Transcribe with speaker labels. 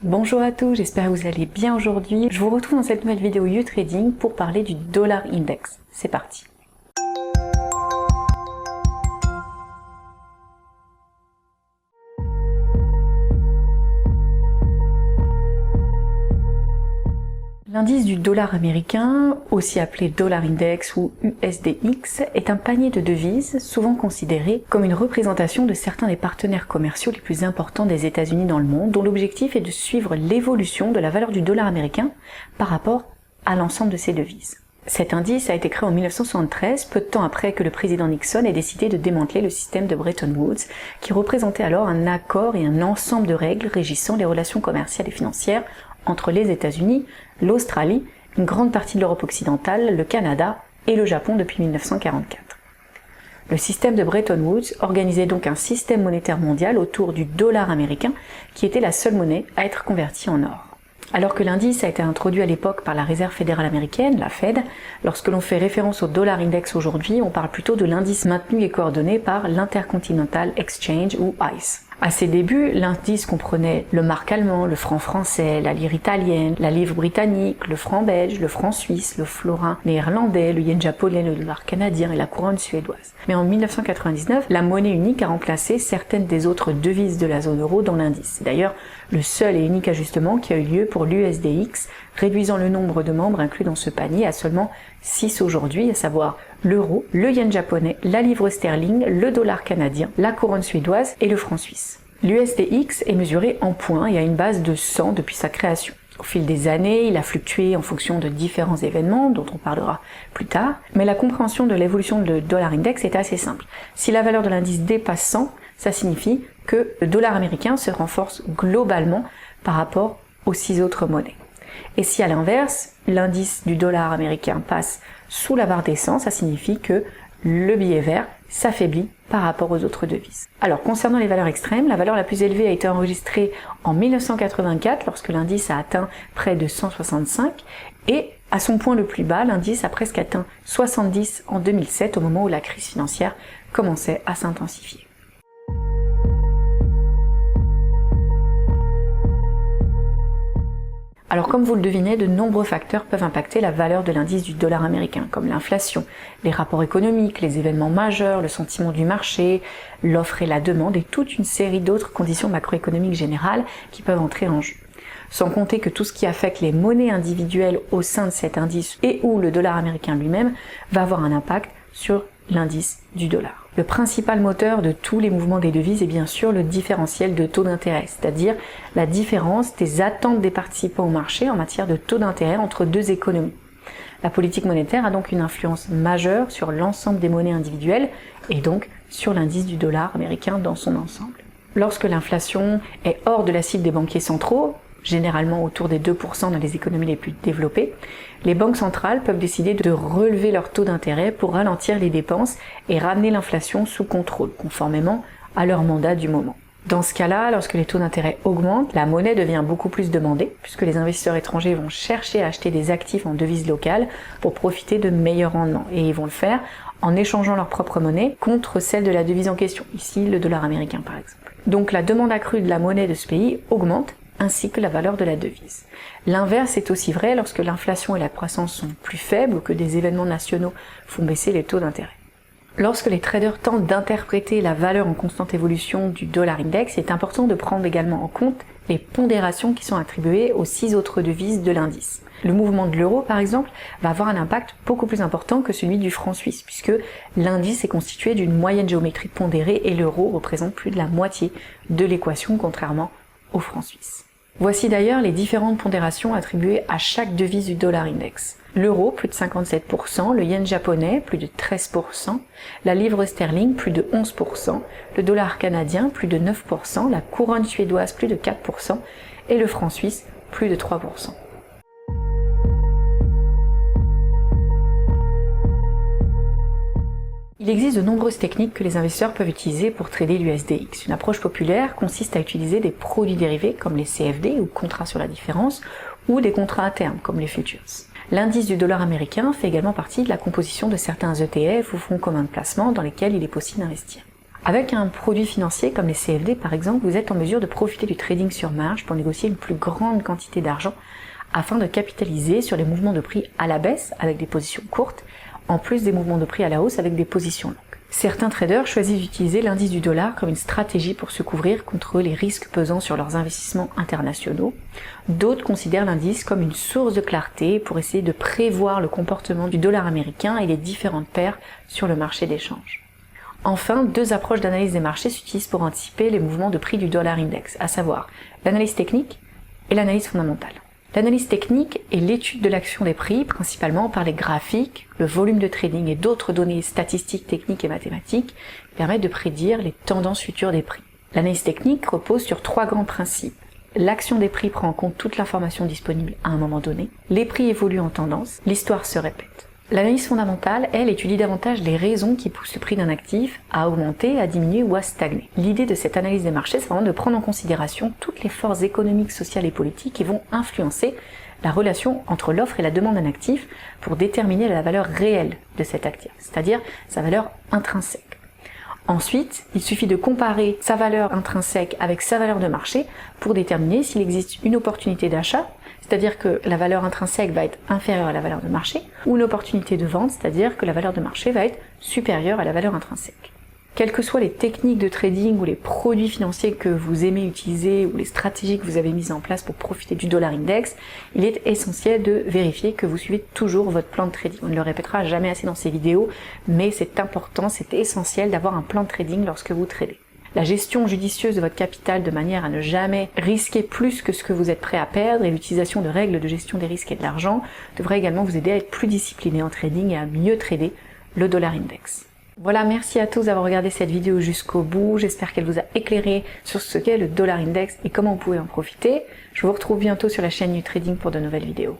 Speaker 1: Bonjour à tous, j'espère que vous allez bien aujourd'hui. Je vous retrouve dans cette nouvelle vidéo YouTrading pour parler du dollar index. C'est parti. L'indice du dollar américain, aussi appelé dollar index ou USDX, est un panier de devises souvent considéré comme une représentation de certains des partenaires commerciaux les plus importants des États-Unis dans le monde, dont l'objectif est de suivre l'évolution de la valeur du dollar américain par rapport à l'ensemble de ces devises. Cet indice a été créé en 1973, peu de temps après que le président Nixon ait décidé de démanteler le système de Bretton Woods, qui représentait alors un accord et un ensemble de règles régissant les relations commerciales et financières entre les États-Unis, l'Australie, une grande partie de l'Europe occidentale, le Canada et le Japon depuis 1944. Le système de Bretton Woods organisait donc un système monétaire mondial autour du dollar américain qui était la seule monnaie à être convertie en or. Alors que l'indice a été introduit à l'époque par la Réserve fédérale américaine, la Fed, lorsque l'on fait référence au dollar index aujourd'hui, on parle plutôt de l'indice maintenu et coordonné par l'Intercontinental Exchange ou ICE. À ses débuts, l'indice comprenait le mark allemand, le franc français, la lire italienne, la livre britannique, le franc belge, le franc suisse, le florin néerlandais, le yen japonais, le dollar canadien et la couronne suédoise. Mais en 1999, la monnaie unique a remplacé certaines des autres devises de la zone euro dans l'indice. C'est d'ailleurs le seul et unique ajustement qui a eu lieu pour l'USDX, réduisant le nombre de membres inclus dans ce panier à seulement 6 aujourd'hui, à savoir l'euro, le yen japonais, la livre sterling, le dollar canadien, la couronne suédoise et le franc suisse. L'USDX est mesuré en points et a une base de 100 depuis sa création. Au fil des années, il a fluctué en fonction de différents événements, dont on parlera plus tard, mais la compréhension de l'évolution du dollar index est assez simple. Si la valeur de l'indice dépasse 100, ça signifie que le dollar américain se renforce globalement par rapport aux 6 autres monnaies. Et si à l'inverse, l'indice du dollar américain passe sous la barre des 100, ça signifie que le billet vert s'affaiblit par rapport aux autres devises. Alors, concernant les valeurs extrêmes, la valeur la plus élevée a été enregistrée en 1984, lorsque l'indice a atteint près de 165, et à son point le plus bas, l'indice a presque atteint 70 en 2007, au moment où la crise financière commençait à s'intensifier. Alors comme vous le devinez, de nombreux facteurs peuvent impacter la valeur de l'indice du dollar américain, comme l'inflation, les rapports économiques, les événements majeurs, le sentiment du marché, l'offre et la demande et toute une série d'autres conditions macroéconomiques générales qui peuvent entrer en jeu. Sans compter que tout ce qui affecte les monnaies individuelles au sein de cet indice et ou le dollar américain lui-même va avoir un impact sur l'indice du dollar. Le principal moteur de tous les mouvements des devises est bien sûr le différentiel de taux d'intérêt, c'est-à-dire la différence des attentes des participants au marché en matière de taux d'intérêt entre deux économies. La politique monétaire a donc une influence majeure sur l'ensemble des monnaies individuelles et donc sur l'indice du dollar américain dans son ensemble. Lorsque l'inflation est hors de la cible des banquiers centraux, généralement autour des 2% dans les économies les plus développées, les banques centrales peuvent décider de relever leur taux d'intérêt pour ralentir les dépenses et ramener l'inflation sous contrôle, conformément à leur mandat du moment. Dans ce cas-là, lorsque les taux d'intérêt augmentent, la monnaie devient beaucoup plus demandée, puisque les investisseurs étrangers vont chercher à acheter des actifs en devise locale pour profiter de meilleurs rendements, et ils vont le faire en échangeant leur propre monnaie contre celle de la devise en question, ici le dollar américain par exemple. Donc la demande accrue de la monnaie de ce pays augmente, ainsi que la valeur de la devise. L'inverse est aussi vrai lorsque l'inflation et la croissance sont plus faibles ou que des événements nationaux font baisser les taux d'intérêt. Lorsque les traders tentent d'interpréter la valeur en constante évolution du dollar index, il est important de prendre également en compte les pondérations qui sont attribuées aux 6 autres devises de l'indice. Le mouvement de l'euro, par exemple, va avoir un impact beaucoup plus important que celui du franc suisse, puisque l'indice est constitué d'une moyenne géométrique pondérée et l'euro représente plus de la moitié de l'équation, contrairement au franc suisse. Voici d'ailleurs les différentes pondérations attribuées à chaque devise du dollar index. L'euro, plus de 57%, le yen japonais, plus de 13%, la livre sterling, plus de 11%, le dollar canadien, plus de 9%, la couronne suédoise, plus de 4%, et le franc suisse, plus de 3%. Il existe de nombreuses techniques que les investisseurs peuvent utiliser pour trader l'USDX. Une approche populaire consiste à utiliser des produits dérivés comme les CFD ou contrats sur la différence ou des contrats à terme comme les futures. L'indice du dollar américain fait également partie de la composition de certains ETF ou fonds communs de placement dans lesquels il est possible d'investir. Avec un produit financier comme les CFD par exemple, vous êtes en mesure de profiter du trading sur marge pour négocier une plus grande quantité d'argent afin de capitaliser sur les mouvements de prix à la baisse avec des positions courtes, en plus des mouvements de prix à la hausse avec des positions longues. Certains traders choisissent d'utiliser l'indice du dollar comme une stratégie pour se couvrir contre les risques pesant sur leurs investissements internationaux. D'autres considèrent l'indice comme une source de clarté pour essayer de prévoir le comportement du dollar américain et les différentes paires sur le marché d'échange. Enfin, deux approches d'analyse des marchés s'utilisent pour anticiper les mouvements de prix du dollar index, à savoir l'analyse technique et l'analyse fondamentale. L'analyse technique est l'étude de l'action des prix, principalement par les graphiques, le volume de trading et d'autres données statistiques, techniques et mathématiques, qui permettent de prédire les tendances futures des prix. L'analyse technique repose sur trois grands principes. L'action des prix prend en compte toute l'information disponible à un moment donné, les prix évoluent en tendance, l'histoire se répète. L'analyse fondamentale, elle, étudie davantage les raisons qui poussent le prix d'un actif à augmenter, à diminuer ou à stagner. L'idée de cette analyse des marchés, c'est vraiment de prendre en considération toutes les forces économiques, sociales et politiques qui vont influencer la relation entre l'offre et la demande d'un actif pour déterminer la valeur réelle de cet actif, c'est-à-dire sa valeur intrinsèque. Ensuite, il suffit de comparer sa valeur intrinsèque avec sa valeur de marché pour déterminer s'il existe une opportunité d'achat, c'est-à-dire que la valeur intrinsèque va être inférieure à la valeur de marché, ou une opportunité de vente, c'est-à-dire que la valeur de marché va être supérieure à la valeur intrinsèque. Quelles que soient les techniques de trading ou les produits financiers que vous aimez utiliser ou les stratégies que vous avez mises en place pour profiter du dollar index, il est essentiel de vérifier que vous suivez toujours votre plan de trading. On ne le répétera jamais assez dans ces vidéos, mais c'est important, c'est essentiel d'avoir un plan de trading lorsque vous tradez. La gestion judicieuse de votre capital de manière à ne jamais risquer plus que ce que vous êtes prêt à perdre et l'utilisation de règles de gestion des risques et de l'argent devrait également vous aider à être plus discipliné en trading et à mieux trader le dollar index. Voilà, merci à tous d'avoir regardé cette vidéo jusqu'au bout. J'espère qu'elle vous a éclairé sur ce qu'est le dollar index et comment vous pouvez en profiter. Je vous retrouve bientôt sur la chaîne NuTrading pour de nouvelles vidéos.